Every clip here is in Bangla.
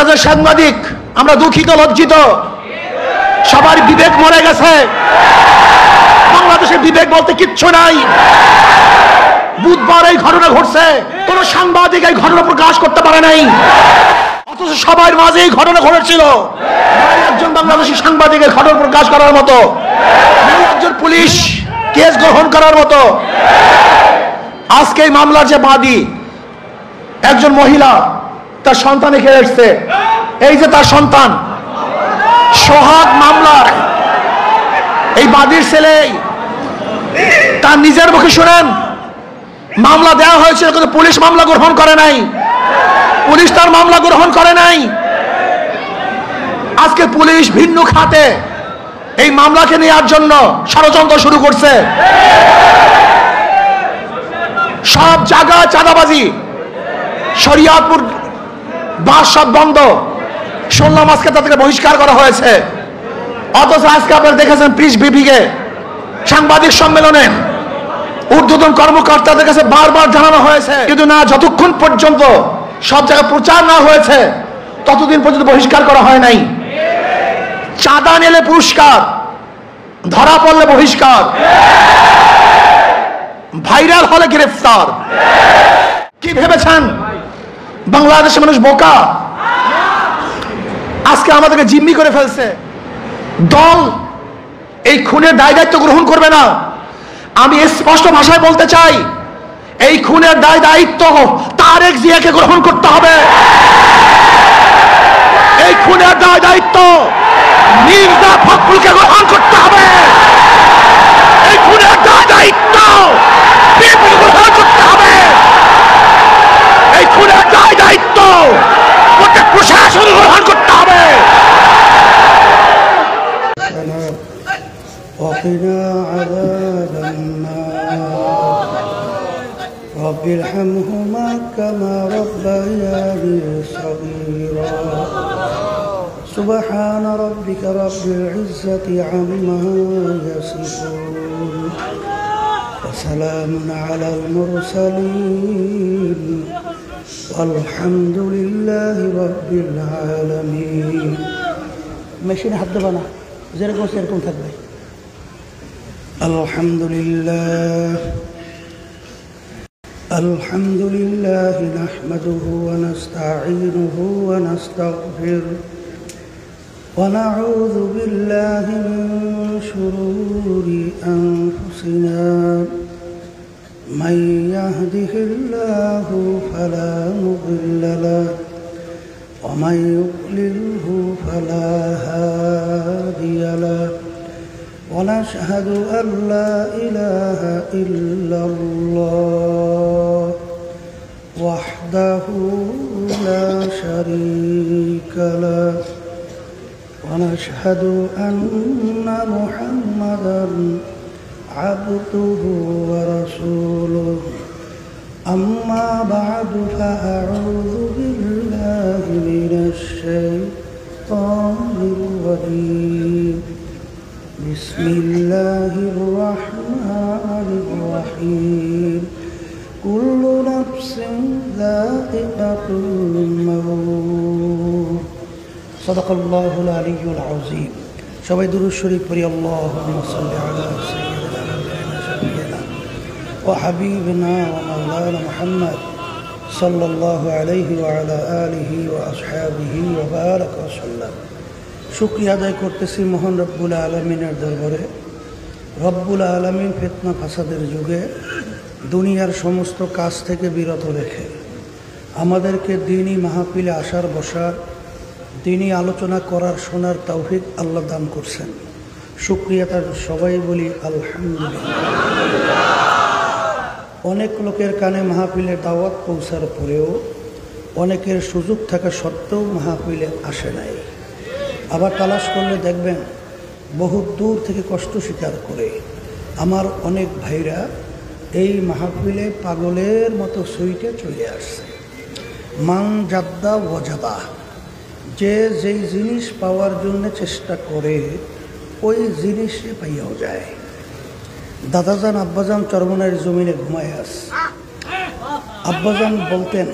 বাংলাদেশ সাংবাদিক আমরা দুঃখিত, লজ্জিত। সবার বিবেক মরে গেছে। বাংলাদেশের বিবেক বলতে কিচ্ছু নাই। বুধবার এই ঘটনা ঘটছে, কোন সাংবাদিক এই ঘটনা প্রকাশ করতে পারে নাই, অথচ সবার মাঝে এই ঘটনা ঘটেছিল। একজন বাংলাদেশি সাংবাদিকের ঘটনা প্রকাশ করার মতো, একজন পুলিশ কেস গ্রহণ করার মতো। আজকে এই মামলার যে বাদী একজন মহিলা, তার সন্তান এখানে এসছে। এই যে তার সন্তান, সোহাগ মামলার এই বাদীর ছেলে, তার নিজের মুখে শুনেন মামলা দেওয়া হয়েছিল, কিন্তু পুলিশ মামলা গ্রহণ করে নাই। পুলিশ তার মামলা গ্রহণ করে নাই। আজকে পুলিশ ভিন্ন খাতে এই মামলাকে নেওয়ার জন্য ষড়যন্ত্র শুরু করছে। সব জায়গায় চাঁদাবাজি, শরিয়াতপুর বাস সব বন্ধ। শুনলাম আজকে তাদেরকে বহিষ্কার করা হয়েছে। অথচ আজকে আপনারা দেখেছেন প্রেস ব্রিফিংয়ে, সাংবাদিক সম্মেলনে ঊর্ধ্বতন কর্মকর্তাদের কাছে বারবার জানানো হয়েছে, কিন্তু না, যতক্ষণ পর্যন্ত সব জায়গায় প্রচার না হয়েছে ততদিন পর্যন্ত বহিষ্কার করা হয় নাই। চাঁদা নিলে পুরস্কার, ধরা পড়লে বহিষ্কার, ভাইরাল হলে গ্রেফতার। কি ভেবেছেন বাংলাদেশের মানুষ বোকা? আজকে আমাদেরকে জিম্মি করে ফেলছে। দল এই খুনের দায় দায়িত্ব গ্রহণ করবে না। আমি স্পষ্ট ভাষায় বলতে চাই, এই খুনের দায় দায়িত্ব তারেক জিয়াকে গ্রহণ করতে হবে। এই খুনের দায় দায়িত্ব মির্জা ফখরুলকে গ্রহণ করতে হবে। এই খুনের দায় দায়িত্ব বিএনপি গ্রহণ করতে হবে। এই খুনের দায় দায়িত্ব প্রত্যেক প্রশাসন গ্রহণ করতে হবে। وقنا عذاب النار رب ارحمهما كما ربياني صغيرا سبحان ربك رب العزة عما يصفون وسلام على المرسلين والحمد لله رب العالمين ماشي حد بنا زيركم سيركم থাকবে الحمد لله نحمده ونستعينه ونستغفره ونعوذ بالله من شرور أنفسنا من يهده الله فلا مضل له ومن يضلله فلا هادي له ونشهد أن لا إله إلا الله وحده لا شريك له ونشهد أن محمدًا عبده ورسوله أما بعد فأعوذ بالله من الشيطان الرجيم بسم الله الرحمن الرحيم كل نفس ذائقة الموت صدق الله العلي العظيم সবাই দুরূদ শরীফ পড়ি আল্লাহুম্মা সাল্লি আলা সাইয়্যিদিনা ওয়া হাবিবিনা ওয়া মাওলানা মুহাম্মদ সাল্লাল্লাহু আলাইহি ওয়া আলা আলিহি ওয়া আসহাবিহি ওয়া বারাকা ওয়া সাল্লাম। শুকরিয়া আদায় করতেছি মহান রব্বুল আলামিনের দরবারে। রব্বুল আলামিন ফিতনা ফাসাদের যুগে দুনিয়ার সমস্ত কাজ থেকে বিরত রেখে আমাদেরকে দ্বীনি মাহফিলে আসার বসার, দ্বীনি আলোচনা করার, শোনার তৌফিক আল্লাহ দান করছেন। শুকরিয়া তার সবাই বলি আলহামদুলিল্লাহ। অনেক লোকের কানে মাহফিলের দাওয়াত পৌঁছার পরেও অনেকের সুযোগ থাকা সত্ত্বেও মাহফিলে আসে নাই। আবার তালাশ করলে দেখবেন বহু দূর থেকে কষ্ট স্বীকার করে আমার অনেক ভাইরা এই মাহফিলে পাগলের মতো সুইটে চলে আসছে। মান জাদ্দা ওয়াজাদা, যে যেই জিনিস পাওয়ার জন্য চেষ্টা করে ওই জিনিসে পাইয়াও যায়। দাদাজান আব্বাজান চরমনের জমিনে ঘুমায় আস। আব্বাজান বলতেন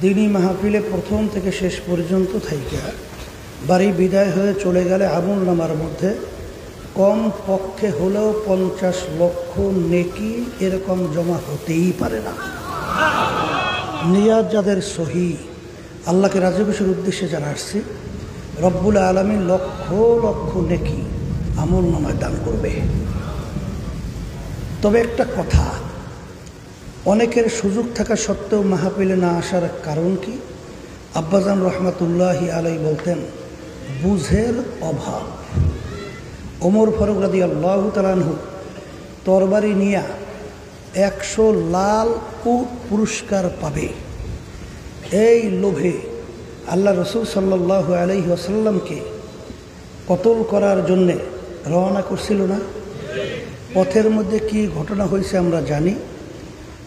দিনই মাহফিলে প্রথম থেকে শেষ পর্যন্ত থাইকা বাড়ি বিদায় হয়ে চলে গেলে আমল নামার মধ্যে কম পক্ষে হলেও 50 লক্ষ নেকি এরকম জমা হতেই পারে না। নিয়াত যাদের সহি, আল্লাহকে রাজি খুশির উদ্দেশ্যে যারা আসছে, রব্বুল আলামিন লক্ষ লক্ষ নেকি আমল নামায় দান করবে। তবে একটা কথা, অনেকের সুযোগ থাকা সত্ত্বেও মাহফিলে না আসার কারণ কি? আব্বাজান রহমাতুল্লাহি আলাই বলতেন, বুঝের অভাব। ওমর ফারুক রাদিয়াল্লাহু তাআলা আনহু তরবারি নিয়া 100 লাল উট পুরস্কার পাবে, এই লোভে আল্লাহ রসুল সাল্লাল্লাহু আলাইহি ওয়াসাল্লামকে কতল করার জন্যে রওনা করছিল না? পথের মধ্যে কি ঘটনা হয়েছে আমরা জানি।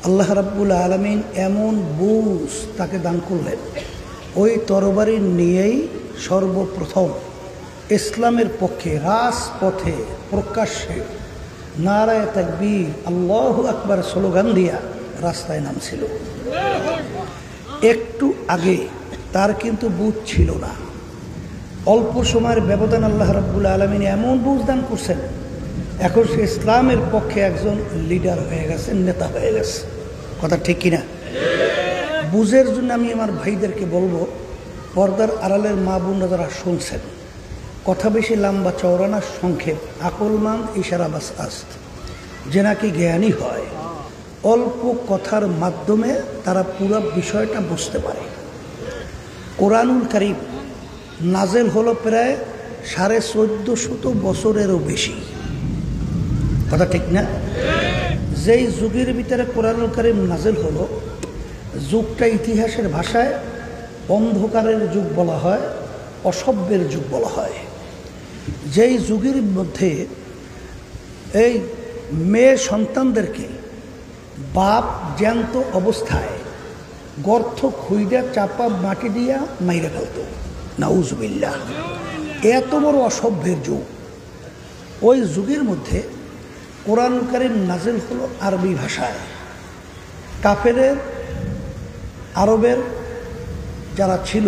আল্লাহ রাব্বুল আলামিন এমন বুঝ তাকে দান করলেন, ওই তরবারি নিয়েই সর্বপ্রথম ইসলামের পক্ষে রাজপথে প্রকাশ্যে নারায়ে তাকবীর আল্লাহু আকবার স্লোগান দিয়া রাস্তায় নামছিল। একটু আগে তার কিন্তু বুঝ ছিল না। অল্প সময়ের ব্যবধান আল্লাহ রাব্বুল আলামিন এমন বুঝ দান করছেন, এখন সে ইসলামের পক্ষে একজন লিডার হয়ে গেছে, নেতা হয়ে গেছে। কথা ঠিক কিনা? বুঝের জন্য আমি আমার ভাইদেরকে বলবো, পর্দার আড়ালের মা বোনরা যারা শুনছেন, কথা বেশি লম্বা চওড়া না, সংক্ষেপ, আকলমান, ইশারা বাস আস্ত, যে নাকি জ্ঞানী হয়, অল্প কথার মাধ্যমে তারা পুরো বিষয়টা বুঝতে পারে। কোরআনুল কারীম নাজেল হলো প্রায় 1450 বছরেরও বেশি। কথা ঠিক না? যেই যুগের ভিতরে কোরআনুল কারীম নাজেল হলো, যুগটা ইতিহাসের ভাষায় অন্ধকারের যুগ বলা হয়, অসভ্যের যুগ বলা হয়। যেই যুগের মধ্যে এই মেয়ে সন্তানদেরকে বাপ জ্যান্ত অবস্থায় গর্ত খুইডা চাপা মাটি দিয়া মাইরে ফেলত, নাউজুবিল্লাহ। এত বড় অসভ্যের যুগ। ওই যুগের মধ্যে কোরআন কারীম নাজিল হলো আরবি ভাষায়। কাফেরের, আরবের যারা ছিল,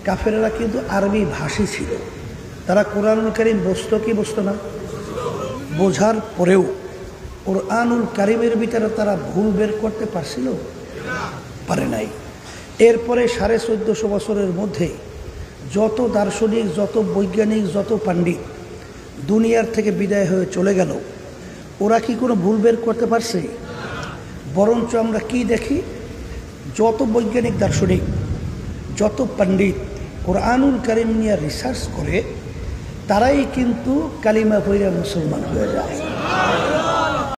কাফেরেরা কিন্তু আরবি ভাষী ছিল। তারা কোরআনুল কারীম বুঝত কি বুঝত না? বোঝার পরেও কোরআনুল কারীমের ভিতরে তারা ভুল বের করতে পারছিল? পারে নাই। এরপরে 1450 বছরের মধ্যে যত দার্শনিক, যত বৈজ্ঞানিক, যত পণ্ডিত দুনিয়ার থেকে বিদায় হয়ে চলে গেল, ওরা কি কোনো ভুল বের করতে পারছে? বরঞ্চ আমরা কি দেখি, যত বৈজ্ঞানিক, দার্শনিক, যত পণ্ডিত কোরআনুল কারীম নিয়ে রিসার্চ করে, তারাই কিন্তু কালিমা পড়ে মুসলমান হয়ে যায়।